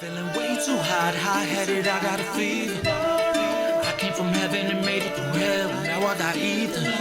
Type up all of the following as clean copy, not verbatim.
Feeling way too hot-headed, I got a fever. I came from heaven and made it through hell, now I got ether.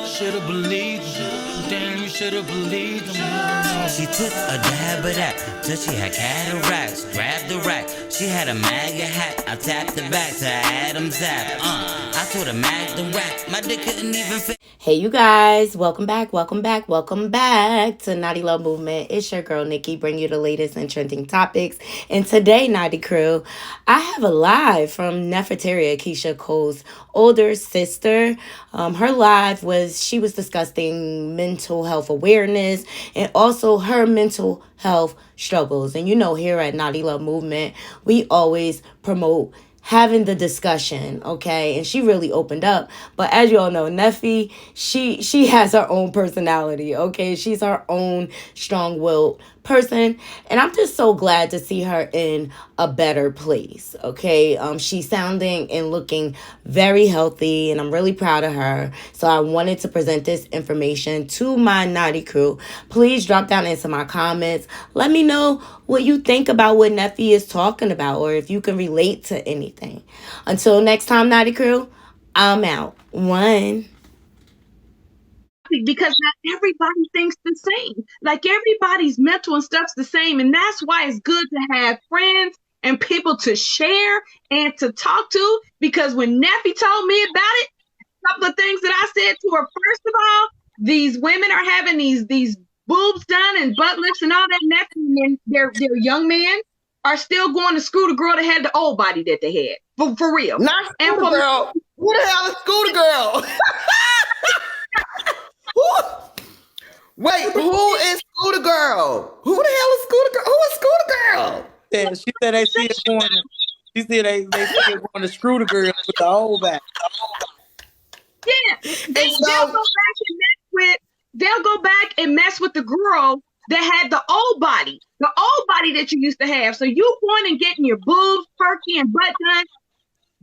Should've believed him, damn, you should've believed him. She took a dab of that till she had cataracts. Grabbed the rack, she had a MAGA hat. I tapped the back to Adam's app. I told her mag the rack, my dick couldn't even fit. Hey, you guys, welcome back to Naughty Love Movement. It's your girl, Nikki, bring you the latest and trending topics. And today, Naughty Crew, I have a live from Neffeteria, Keisha Cole's older sister. Her live she was discussing mental health awareness and also her mental health struggles. And you know, here at Naughty Love Movement, we always promote having the discussion, okay? And she really opened up. But as you all know, Neffy, she has her own personality, okay? She's her own strong-willed person. And I'm just so glad to see her in a better place, okay? She's sounding and looking very healthy, and I'm really proud of her. So I wanted to present this information to my Naughty Crew. Please drop down into my comments. Let me know what you think about what Neffy is talking about, or if you can relate to anything. Until next time, Naughty Crew, I'm out. One. Because not everybody thinks the same. Like everybody's mental and stuff's the same. And that's why it's good to have friends and people to share and to talk to. Because when Neffy told me about it, a couple of things that I said to her, first of all, these women are having these boobs done and butt lifts and all that. Neffy and their young men are still going to screw the girl that had the old body that they had. For real. Not Scooter Girl. Who the hell is Scooter Girl? Wait, who is Scooter Girl? Who the hell is Scooter Girl? Who is Scooter Girl? Yeah, she said they see it going. She said they see it going to screw the girl with the whole back. Yeah, they'll go back and mess with the girl that had the old body that you used to have. So you going and getting your boobs, perky, and butt done.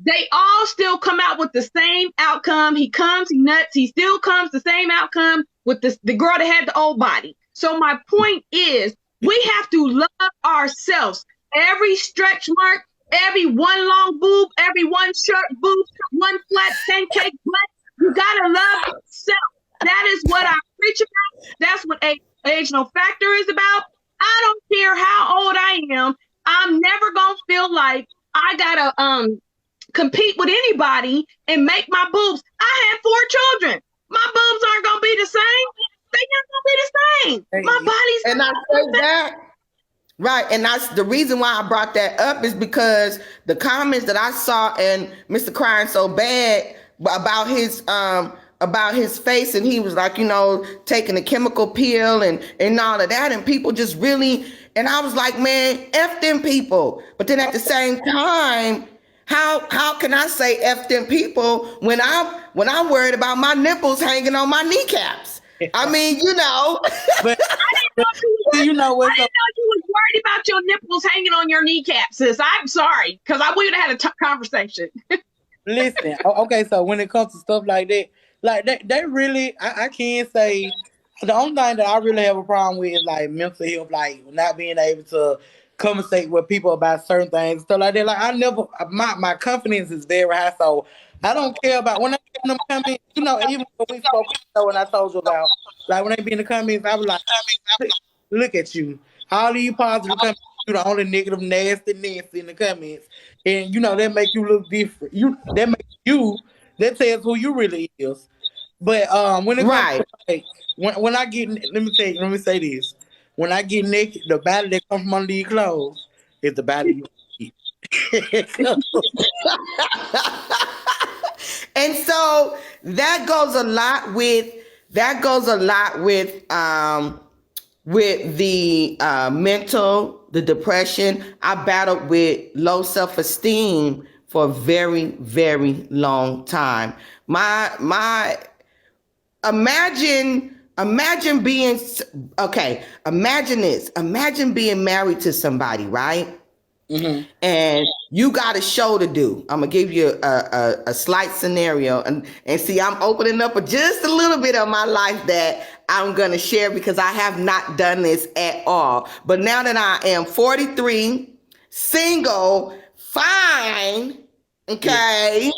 They all still come out with the same outcome. He comes, he nuts, he still comes the same outcome with the girl that had the old body. So my point is, we have to love ourselves. Every stretch mark, every one long boob, every one short boob, one flat pancake butt, you gotta love yourself. That is what I preach about. That's what Age No Factor is about. I don't care how old I am. I'm never gonna feel like I gotta compete with anybody and make my boobs. I had 4 children. My boobs aren't gonna be the same. They're not gonna be the same. My body's and I say that right, and that's the reason why I brought that up is because the comments that I saw and Mr. Crying So Bad about his face, and he was like, you know, taking a chemical pill and all of that, and people just really, and I was like, man, F them people. But then at the same time, how can I say F them people when I'm worried about my nipples hanging on my kneecaps? I mean, you know. But you know what? I didn't know you was worried about your nipples hanging on your kneecaps, sis. I'm sorry, because we would have had a conversation. Listen, okay, so when it comes to stuff like that, like they really, I can't say, the only thing that I really have a problem with is like mental health, like not being able to conversate with people about certain things, stuff like that. Like I never, my confidence is very high, so I don't care about when I get in them comments, you know, even when we spoke, when I told you about, like when they be in the comments, I was like, look at you. All of you positive comments, you the only negative nastiness in the comments. And you know, that make you look different. That tells who you really is. But when it comes to, like, when I get, let me say this. When I get naked, the body that comes from under these clothes is the body you eat. And so that goes a lot with the mental, the depression. I battled with low self-esteem for a very, very long time. Imagine being, okay, imagine this. Imagine being married to somebody, right? Mm-hmm. And you got a show to do. I'm gonna give you a slight scenario, and see, I'm opening up just a little bit of my life that I'm gonna share because I have not done this at all. But now that I am 43 single, fine, okay,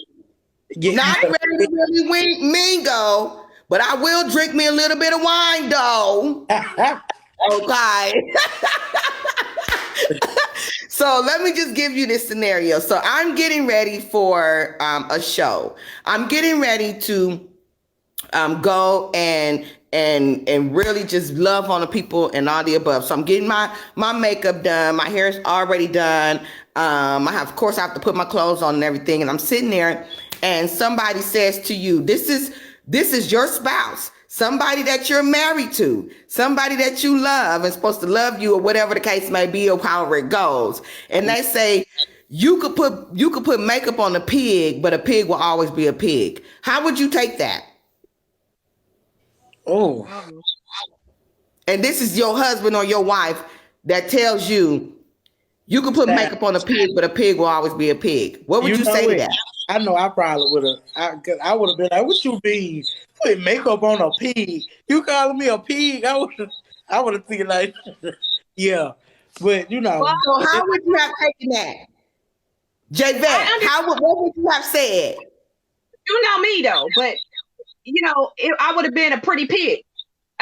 not ready to really mingle, but I will drink me a little bit of wine though. Okay. So let me just give you this scenario. So I'm getting ready for a show. I'm getting ready to go and really just love on the people and all the above. So I'm getting my makeup done. My hair is already done. Of course, I have to put my clothes on and everything. And I'm sitting there, and somebody says to you, "This is your spouse." Somebody that you're married to, somebody that you love and supposed to love you, or whatever the case may be, or however it goes. And they say, you could put makeup on a pig, but a pig will always be a pig. How would you take that? Oh. And this is your husband or your wife that tells you you can put makeup on a pig, but a pig will always be a pig. What would you say to that? I know I probably would have. I would have been like, "What you mean? Put makeup on a pig? You calling me a pig?" I would have thinking like, yeah. But Well, so how would you have taken that, Javette? What would you have said? You know me though, but I would have been a pretty pig.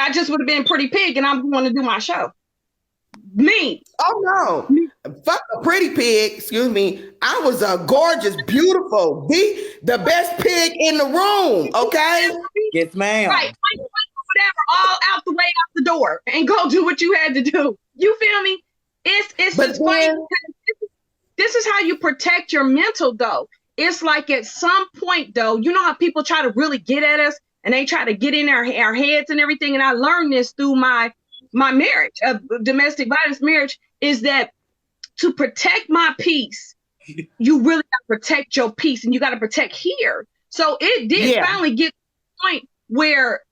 I just would have been a pretty pig, and I'm going to do my show. Me. Oh no. Fuck a pretty pig. Excuse me. I was a gorgeous, beautiful, the best pig in the room. Okay. Yes, ma'am. Right. Whatever, all out the way out the door, and go do what you had to do. You feel me? It's just funny. This is how you protect your mental though. It's like at some point though, you know how people try to really get at us and they try to get in our heads and everything. And I learned this through my marriage, domestic violence marriage, is that to protect my peace, you really got to protect your peace, and you got to protect here. So it did finally get to the point where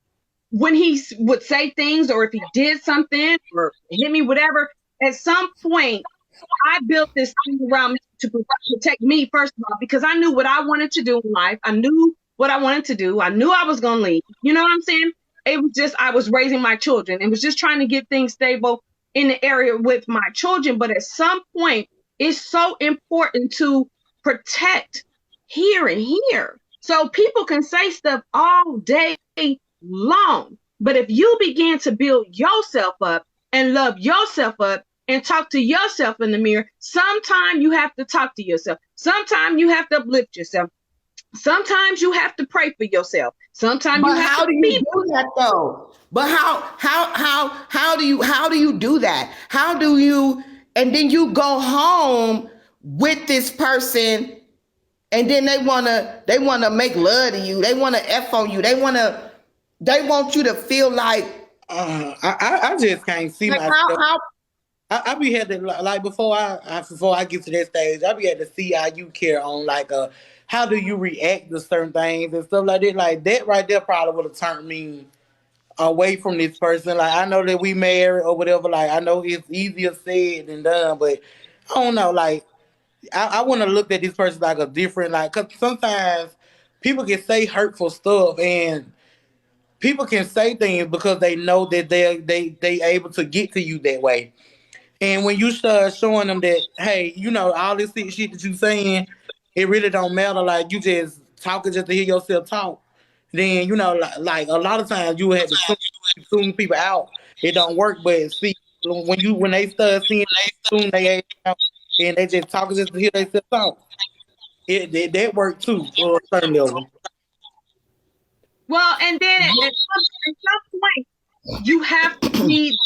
when he would say things, or if he did something or hit me, whatever, at some point I built this thing around me to protect me, first of all, because I knew what I wanted to do in life. I knew what I wanted to do. I knew I was going to leave. You know what I'm saying? It was just, I was raising my children. It was just trying to get things stable in the area with my children. But at some point, it's so important to protect here and here. So people can say stuff all day long. But if you begin to build yourself up and love yourself up and talk to yourself in the mirror, sometimes you have to talk to yourself. Sometimes you have to uplift yourself. Sometimes you have to pray for yourself. Sometimes you have to do that though? But how do you do that? How do you, and then you go home with this person, and then they wanna make love to you. They wanna F on you. They want you to feel like I just can't see like myself. I be had to, like, before I get to that stage, I be had to see how you care on like how do you react to certain things and stuff like that. Like that right there probably would have turned me away from this person. Like I know that we married or whatever. Like I know it's easier said than done, but I don't know. Like I want to look at this person like a different, like, because sometimes people can say hurtful stuff, and people can say things because they know that they able to get to you that way. And when you start showing them that, hey, all this shit that you saying, it really don't matter. Like you just talking just to hear yourself talk. Then like a lot of times you have to tune people out. It don't work. But see, when they start seeing tune they out and they just talking just to hear themselves talk, that work too for a certain level. Well, and then at some point, you have to be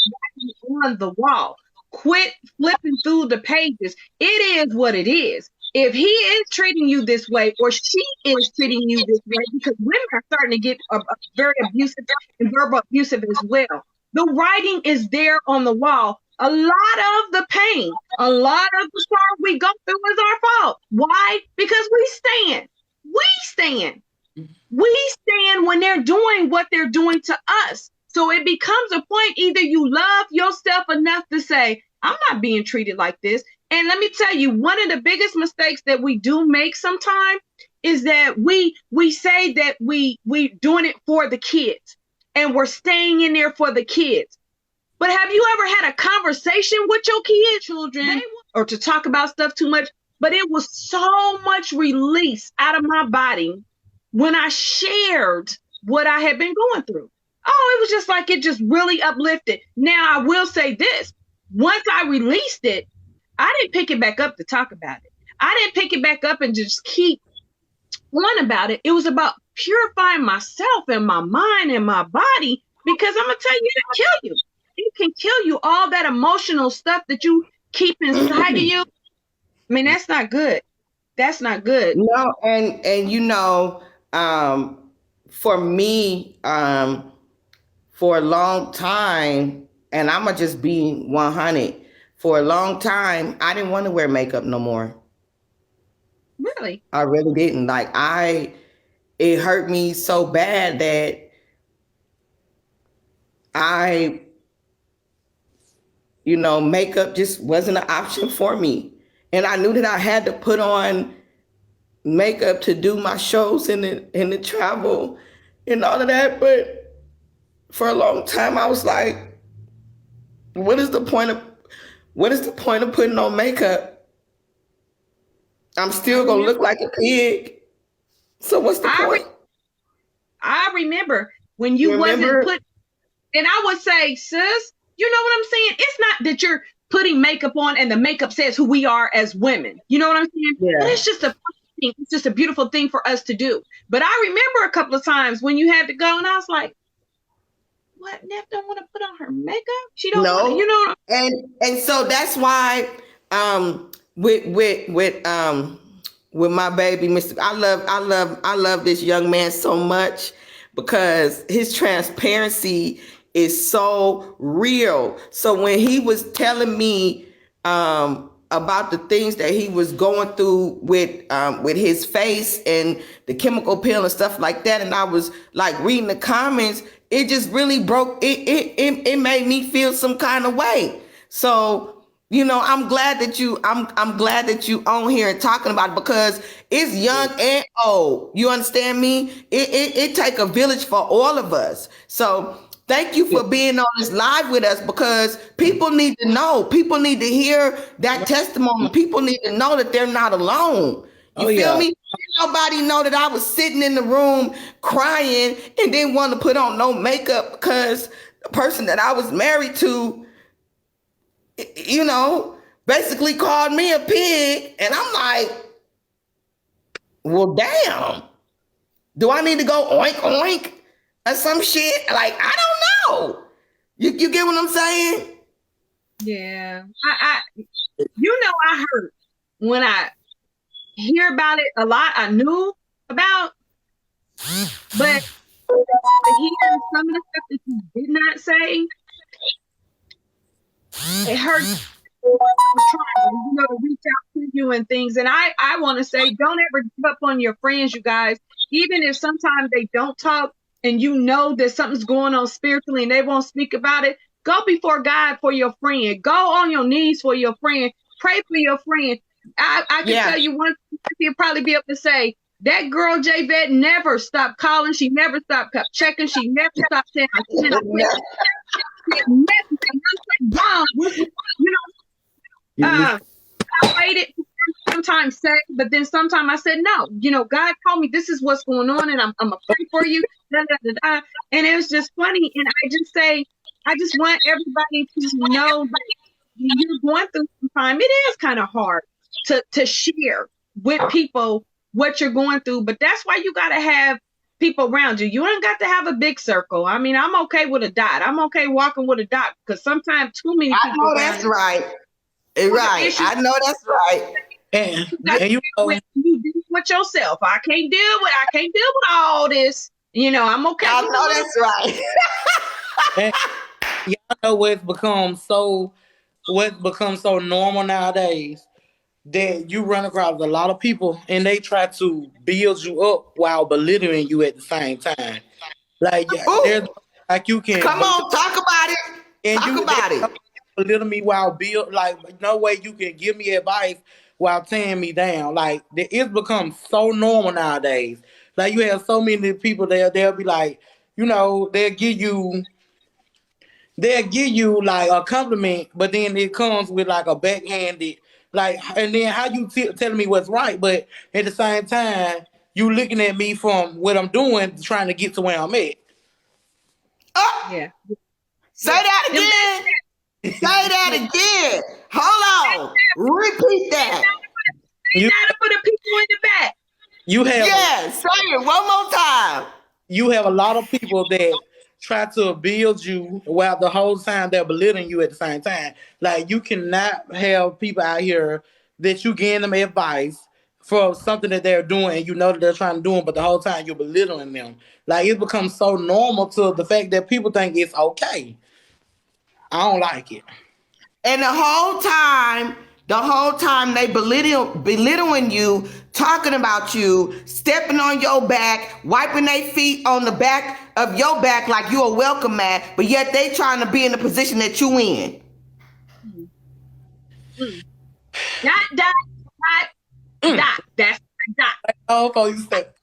on the wall. Quit flipping through the pages. It is what it is. If he is treating you this way, or she is treating you this way, because women are starting to get very abusive and verbal abusive as well. The writing is there on the wall. A lot of the pain, a lot of the sorrow we go through is our fault. Why? Because we stand. We stand when they're doing what they're doing to us. So it becomes a point, either you love yourself enough to say, I'm not being treated like this. And let me tell you, one of the biggest mistakes that we do make sometimes is that we say that we doing it for the kids, and we're staying in there for the kids. But have you ever had a conversation with your kids, children? or to talk about stuff too much, but it was so much release out of my body when I shared what I had been going through. Oh, it was just like it just really uplifted. Now, I will say this. Once I released it, I didn't pick it back up to talk about it. I didn't pick it back up and just keep on about it. It was about purifying myself and my mind and my body, because I'm going to tell you, it'll kill you. It can kill you. All that emotional stuff that you keep inside of you. I mean, that's not good. That's not good. No, and you know, for me, for a long time, and I'm gonna just be 100. For a long time, I didn't want to wear makeup no more. Really? I really didn't. Like it hurt me so bad that I, makeup just wasn't an option for me. And I knew that I had to put on makeup to do my shows and the travel and all of that. But for a long time, I was like, what is the point of putting on makeup? I'm still gonna look like a pig. So what's the point? I remember when you wasn't put, and I would say, sis, you know what I'm saying? It's not that you're putting makeup on and the makeup says who we are as women. You know what I'm saying? Yeah. But it's just a beautiful thing for us to do. But I remember a couple of times when you had to go, and I was like, what? Neff don't want to put on her makeup? She don't No. want to, you know. And so that's why with my baby, Mr. I love this young man so much because his transparency is so real. So when he was telling me about the things that he was going through with his face and the chemical peel and stuff like that, and I was like reading the comments, it just really broke it made me feel some kind of way. So I'm glad that you on here and talking about it, because it's young and old. You understand me? It take a village for all of us. So thank you for being on this live with us, because people need to know. People need to hear that testimony. People need to know that they're not alone. You feel me? Nobody know that I was sitting in the room crying and didn't want to put on no makeup because the person that I was married to, basically called me a pig. And I'm like, well, damn. Do I need to go oink, oink or some shit? Like, I don't know. You get what I'm saying? Yeah. I hurt when I hear about it a lot. I knew about, but hearing some of the stuff that you did not say, it hurts. Trying, to reach out to you and things. And I want to say, don't ever give up on your friends, you guys. Even if sometimes they don't talk and you know that something's going on spiritually and they won't speak about it, go before God for your friend. Go on your knees for your friend. Pray for your friend. I can tell you one thing, you'll probably be able to say, that girl Javette never stopped calling. She never stopped checking. She never stopped saying, I waited sometimes say, but then sometimes I said, no, God told me this is what's going on and I'm going to pray for you. And it was just funny. And I just want everybody to know that you're going through some time. It is kind of hard to share with people what you're going through, but that's why you got to have people around you. You ain't got to have a big circle. I mean, I'm okay with a dot. I'm okay walking with a dot, because sometimes too many people. I know that's right. Right. I know that's right. And you deal with yourself. I can't deal with all this. I'm okay. I know that's right. And y'all know what's become so normal nowadays, that you run across a lot of people and they try to build you up while belittling you at the same time. Like, there's like you can come on, talk about it. And talk about it. Belittle me while no way you can give me advice while tearing me down. Like, it's become so normal nowadays. Like, you have so many people there, they'll be like, they'll give you like a compliment, but then it comes with like a backhanded, Like, and then how you telling me what's right, but at the same time, you looking at me from what I'm doing, trying to get to where I'm at. Yeah. Say that again. Say that again. Hold on. Repeat that. They not for the people in the back. You have Yes. Say it one more time. You have a lot of people that try to build you while the whole time they're belittling you at the same time. Like, you cannot have people out here that you giving them advice for something that they're doing and you know that they're trying to do it, but the whole time you're belittling them. Like, it becomes so normal to the fact that people think it's okay. I don't like it. And the whole time they belittling you, talking about you, stepping on your back, wiping their feet on the back of your back like you a welcome mat, but yet they trying to be in the position that you in. Dot. That's dot. Oh, you said.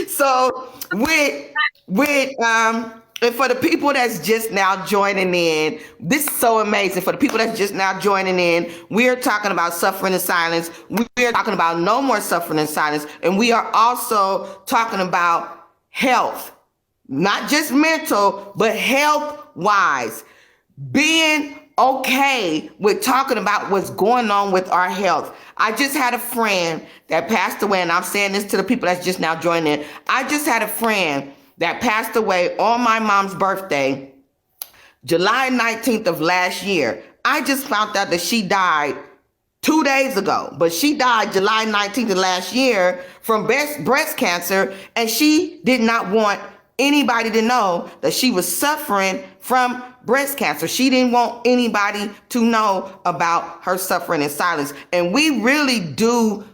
So and for the people that's just now joining in, this is so amazing. For the people that's just now joining in, we are talking about suffering in silence. We are talking about no more suffering in silence. And we are also talking about health, not just mental, but health wise. Being okay with talking about what's going on with our health. I just had a friend that passed away, and I'm saying this to the people that's just now joining in. I just had a friend that passed away on my mom's birthday, July 19th of last year. I just found out that she died 2 days ago, but she died July 19th of last year from breast cancer, and she did not want anybody to know that she was suffering from breast cancer. She didn't want anybody to know about her suffering in silence. And we really do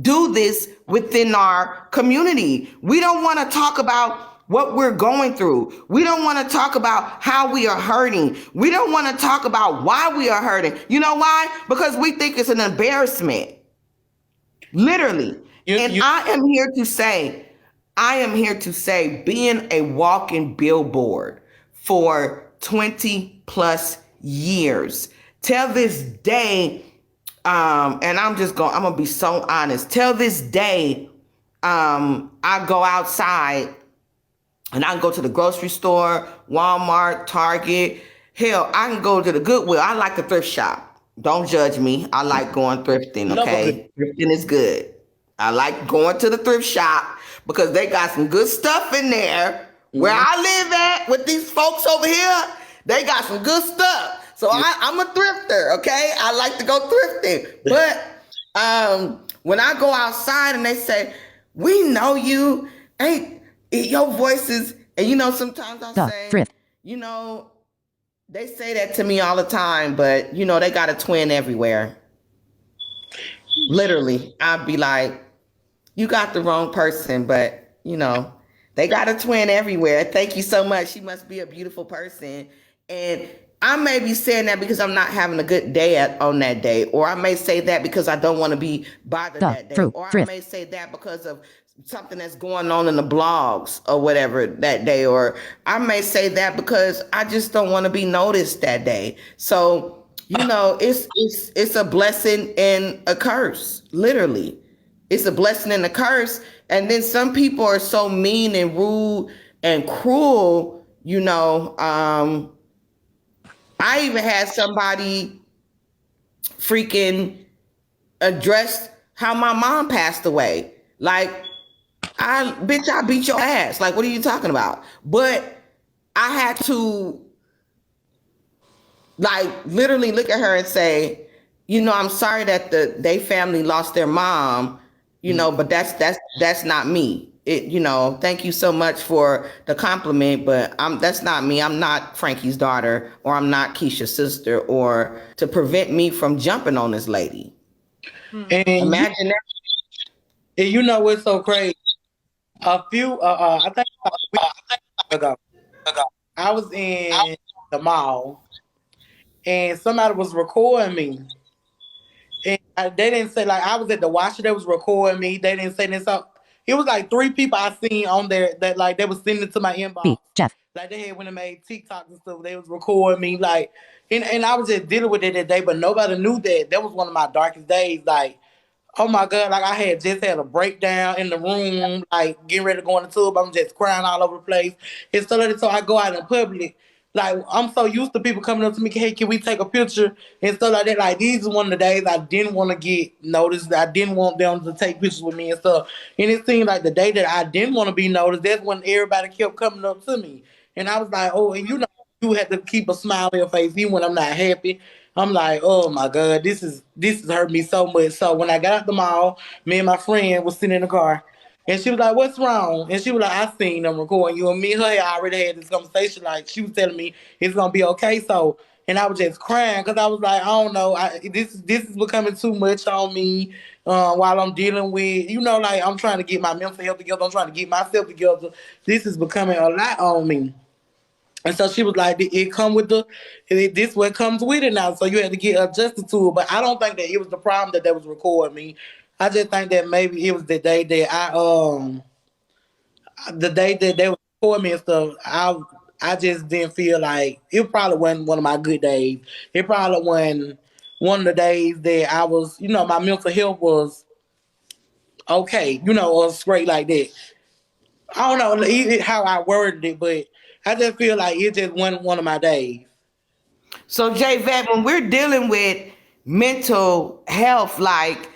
do this within our community. We don't want to talk about what we're going through. We don't want to talk about how we are hurting. We don't want to talk about why we are hurting. You know why? Because we think it's an embarrassment. Literally. I am here to say, being a walking billboard for 20 plus years, till this day, and I'm gonna be so honest. Till this day, I go outside and I can go to the grocery store, Walmart, Target. Hell, I can go to the Goodwill. I like to thrift shop. Don't judge me. I like going thrifting, okay? Thrifting is good. I like going to the thrift shop because they got some good stuff in there. Where I live at with these folks over here, they got some good stuff. So I'm a thrifter, okay? I like to go thrifting. But when I go outside and they say, we know you, ain't your voices, and you know, sometimes I'll say, thrift. You know, they say that to me all the time, but you know, they got a twin everywhere. Literally, I'd be like, you got the wrong person, but you know, they got a twin everywhere. Thank you so much. She must be a beautiful person. And I may be saying that because I'm not having a good day on that day, or I may say that because I don't want to be bothered that day, or I may say that because of something that's going on in the blogs or whatever that day, or I may say that because I just don't want to be noticed that day. So, you know, it's a blessing and a curse, literally. It's a blessing and a curse. And then some people are so mean and rude and cruel, you know. I even had somebody freaking address how my mom passed away. Like, I beat your ass. Like, what are you talking about? But I had to, like, literally look at her and say, you know, I'm sorry that they family lost their mom, you know, but that's not me. You know, thank you so much for the compliment, but that's not me. I'm not Frankie's daughter, or I'm not Keisha's sister, or to prevent me from jumping on this lady. And imagine that. And you know what's so crazy? I think about a week ago, I was in the mall and somebody was recording me. And they didn't say, like, I was at the washer that was recording me. They didn't say this up. It was like 3 people I seen on there that, like, they was sending it to my inbox. Like they had when they made TikTok and stuff, they was recording me like, and I was just dealing with it that day, but nobody knew that. That was one of my darkest days. Like, oh my God, like I had just had a breakdown in the room, like getting ready to go in the tub. I'm just crying all over the place. And so I go out in public. Like I'm so used to people coming up to me, hey, can we take a picture and stuff like that. Like these are one of the days I didn't want to get noticed. I didn't want them to take pictures with me and stuff. And it seemed like the day that I didn't want to be noticed, that's when everybody kept coming up to me. And I was like, oh, and you have to keep a smile on your face even when I'm not happy. I'm like, oh my God, this has hurt me so much. So when I got out the mall, me and my friend was sitting in the car, and she was like, "What's wrong?" And she was like, "I seen them recording you." And me and her had already had this conversation. Like she was telling me it's gonna be okay. So, and I was just crying because I was like, I don't know, this is becoming too much on me. While I'm dealing with, like I'm trying to get my mental health together. I'm trying to get myself together. This is becoming a lot on me. And so she was like, it come with this what comes with it now. So you had to get adjusted to it. But I don't think that it was the problem that they was recording me. I just think that maybe it was the day that the day that they were recording me and stuff. I just didn't feel like it probably wasn't one of my good days. It probably wasn't one of the days that I was, my mental health was okay, or straight like that. I don't know how I worded it, but I just feel like it just wasn't one of my days. So J Vet, when we're dealing with mental health, like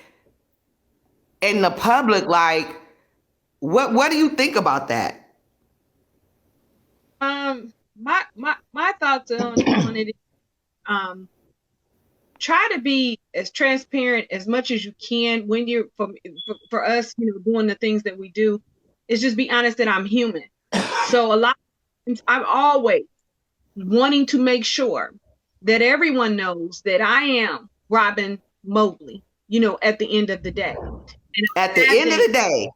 in the public, like what do you think about that? My thoughts on it is, try to be as transparent as much as you can when you're for us, doing the things that we do, is just be honest that I'm human. So a lot of times I'm always wanting to make sure that everyone knows that I am Robin Mobley, at the end of the day. And At the I'm end of the day,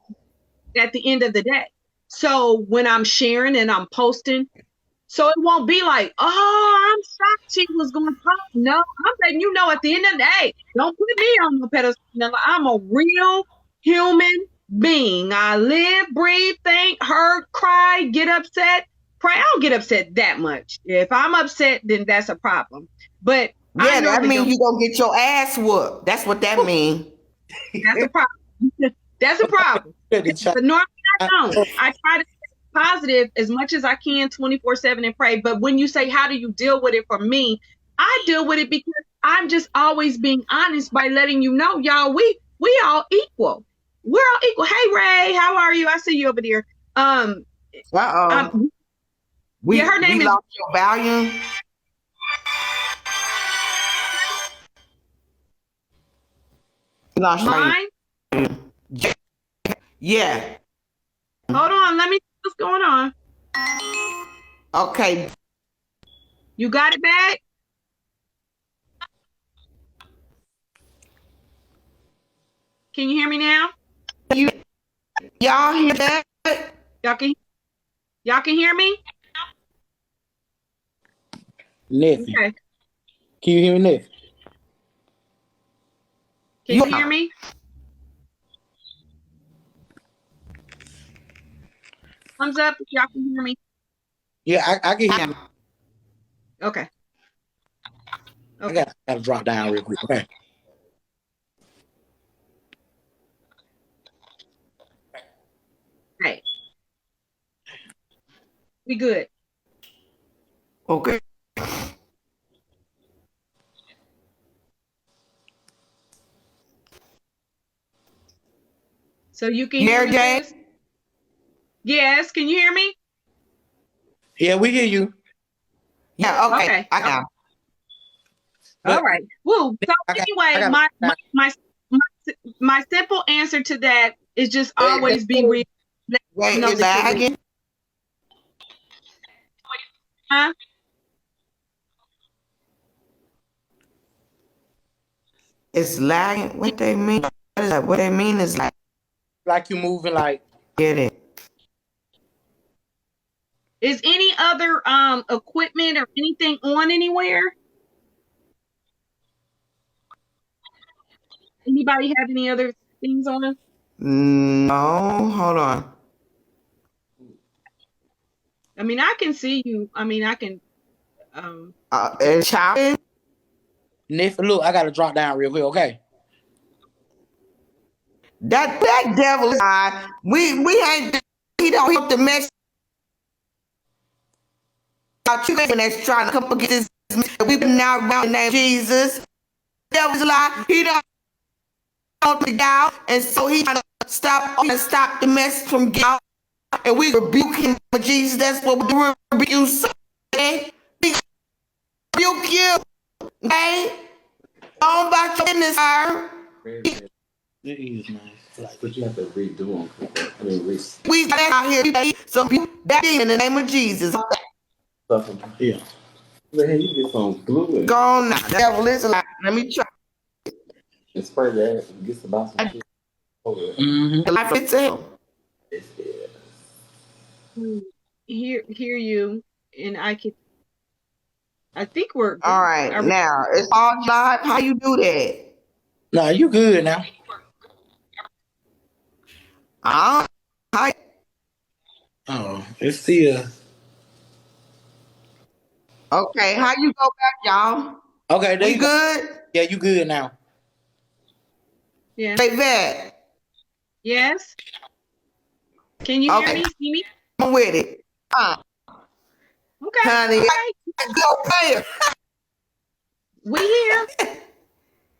at the end of the day. So when I'm sharing and I'm posting, so it won't be like, oh, I'm shocked she was going to talk. No, I'm letting you know at the end of the day, don't put me on the pedestal. I'm a real human being. I live, breathe, think, hurt, cry, get upset, pray. I don't get upset that much. If I'm upset, then that's a problem. But I yeah, that normally means don't. you gonna get your ass whooped. That's what that means. That's a problem. That's a problem. But normally I don't. I try to stay positive as much as I can 24/7 and pray. But when you say, how do you deal with it for me? I deal with it because I'm just always being honest by letting you know, y'all, we all equal. We're all equal. Hey Ray, how are you? I see you over there. Uh-oh. Yeah, her name we is lost your volume. We lost your volume. mine. Yeah. Hold on, let me see what's going on. Okay. You got it back? Can you hear me now? Y'all hear that? Y'all can hear me? Neffy. Okay. Can you hear me, Neffy? Can you hear me? Thumbs up if y'all can hear me. Yeah, I can hear you. Okay. I gotta drop down real quick. Okay. Right. We good. Okay. So you can hear me, Jay? sis? Yes, can you hear me? Yeah, we hear you. Yeah, okay. Okay. I got. All right. Woo. So anyway, my simple answer to that is just always be real. Wait, is lagging? Huh? It's lagging. What they mean? What is that? What they mean is like you moving like. Get it. Is any other equipment or anything on anywhere? Anybody have any other things on it? No, hold on. I mean, I can see you. I mean, I can. And child, Neffy, look, I gotta drop down real quick, okay? that devil is high. We ain't. He don't hit the mess out you that's trying to come against this. We've been now around the name of Jesus. Devil's a lie. He don't want to get out, and so he trying to stop the mess from getting out. And we rebuke him for Jesus. That's what we do. Rebuke you, okay? We rebuke you, okay? Go about your business, sir. It is nice. But you have to redo them. I mean, We got out here today, so you that in the name of Jesus. Yeah. hey, you get some glue and Go on now. The devil is a lie. Let me try. spray that and get some about some shit over it. Mm-hmm. Life itself. hear you, and I think we're All right, now it's all live. How you do that? Nah, you good now. How? Oh, it's still Okay, how you go back, y'all? okay. There We you go. good? Yeah, you good now. yeah. Say that. Yes. Can you hear Okay. me? See me? I'm with it. Okay. Honey, Okay. go player. We here.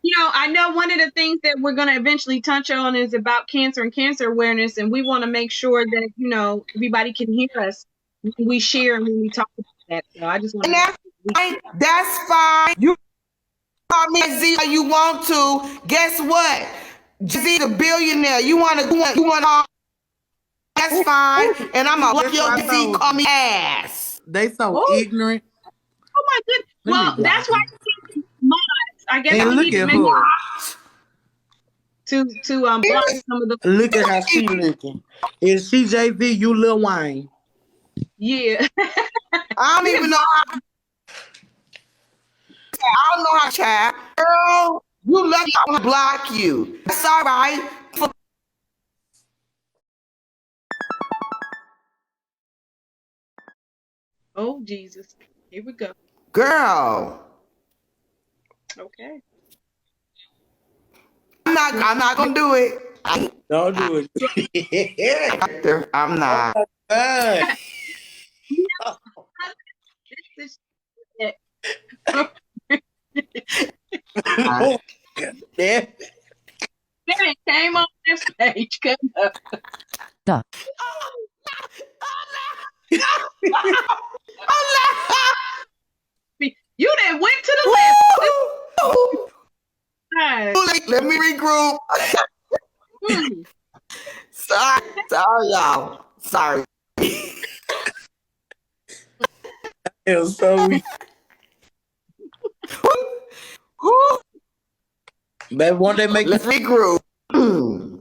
You know, I know one of the things that we're going to eventually touch on is about cancer and cancer awareness, and we want to make sure that, you know, everybody can hear us when we share and when we talk about that. So I just want And to that's fine. That's fine. You call me Z all you want to. Guess what? Z the billionaire. You want all. That's fine. And I'm gonna block your Z. Call me ass. They so Oh, ignorant. oh my goodness. Let me Well, block that's why you. we need mods. I guess And we look need to at make her. to block some of the Look at how she looking. Is she JV? You Lil Wayne? yeah. I don't even know how. I don't know how to chat. Girl, you lucky I'm gonna block you. That's all right. Oh Jesus. Here we go. Girl, Okay. I'm not gonna do it. Don't do it. I'm not. God. This is Oh, yeah. it came on this page. Come up. You done went to the left. Nice. Let me regroup. Mm. Sorry, y'all. Sorry. It was so weak. Baby, won't they make Let's regroup.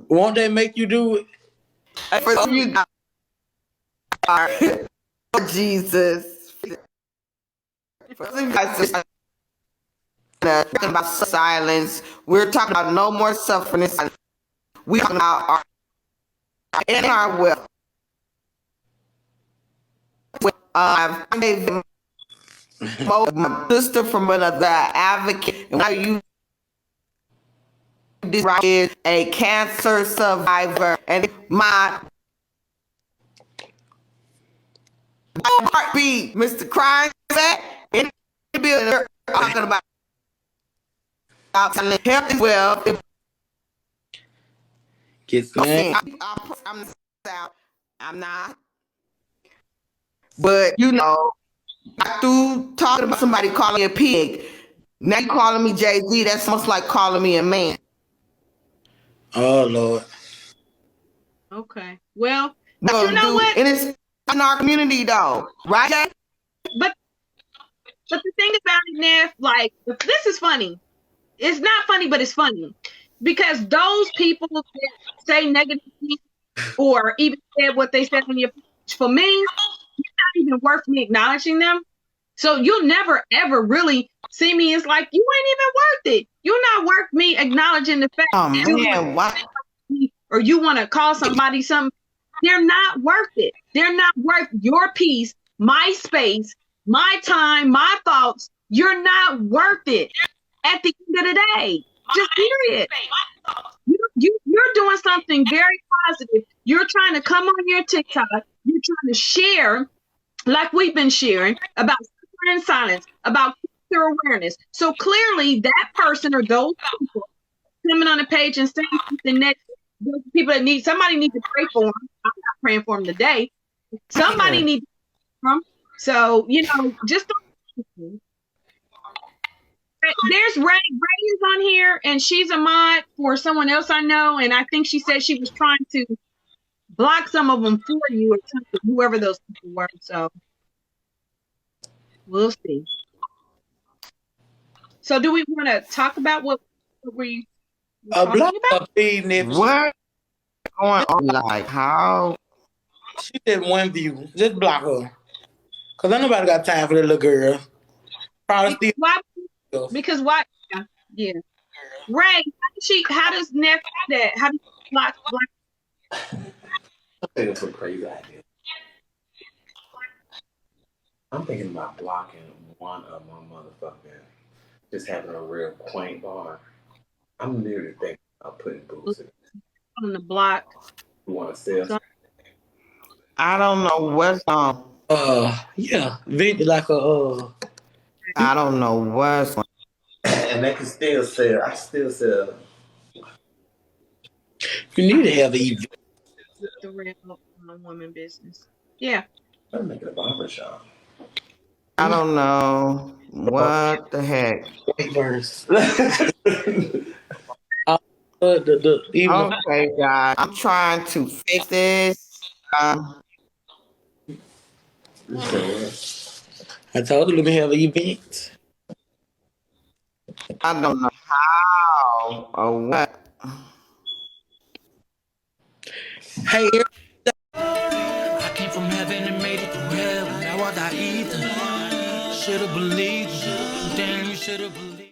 won't they make you do it? For some of you guys, oh, Jesus. For some of you guys, talking about silence. We're talking about no more suffering. We're talking about our will. I gave my sister from another advocate. And now you this right is a cancer survivor, and my heartbeat, Mr. Crime, in the building, talking about health as well. Kiss me. I'm not, but you know, through talking about somebody calling me a pig. Now you calling me Jay-Z, that's almost like calling me a man. Oh Lord. Okay. Well, No, you know what? And it's in our community though, right? But the thing about it, Neff, like, this is funny. It's not funny, but it's funny. Because those people that say negative things or even said what they said on your page, for me, it's not even worth me acknowledging them. So you'll never, ever really see me as like, you ain't even worth it. You're not worth me acknowledging the fact that Man, why? or you want to call somebody something. They're not worth it. They're not worth your peace my space, my time, my thoughts, you're not worth it at the end of the day. Just period. You're doing something very positive. You're trying to come on your TikTok. You're trying to share, like we've been sharing, about suffering in silence, about cancer awareness. So clearly, that person or those people coming on the page and saying something that those people that somebody needs to pray for them. I'm not praying for them today. Somebody needs to pray for them. So, just don't. There's Ray. Ray is on here, and she's a mod for someone else I know, and I think she said she was trying to block some of them for you or something, whoever those people were. So we'll see. So do we want to talk about what we Block her, please, Neffy. What going on? Like how? She did one view. Just block her. Cause ain't nobody got time for that little girl. Probably why? Because why? Yeah. Ray, how does Neff do that? How do you block? I think it's a crazy idea. I'm thinking about blocking one of my motherfucking, just having a real quaint bar. I'm literally thinking about putting boots in on the block. You want to sell? I don't know what's on. Yeah, like a I don't know what's on. And they can still sell. I still sell. You need to have an event. The real woman business. Yeah. I'm making a barber shop. I don't know what the heck. Wait verse. Okay, guys, I'm trying to fix this. I told you, let me have an event. I don't know how or what. Hey, I came from heaven and made it through hell. Now I die either. Should've believed. Damn, you should've believed.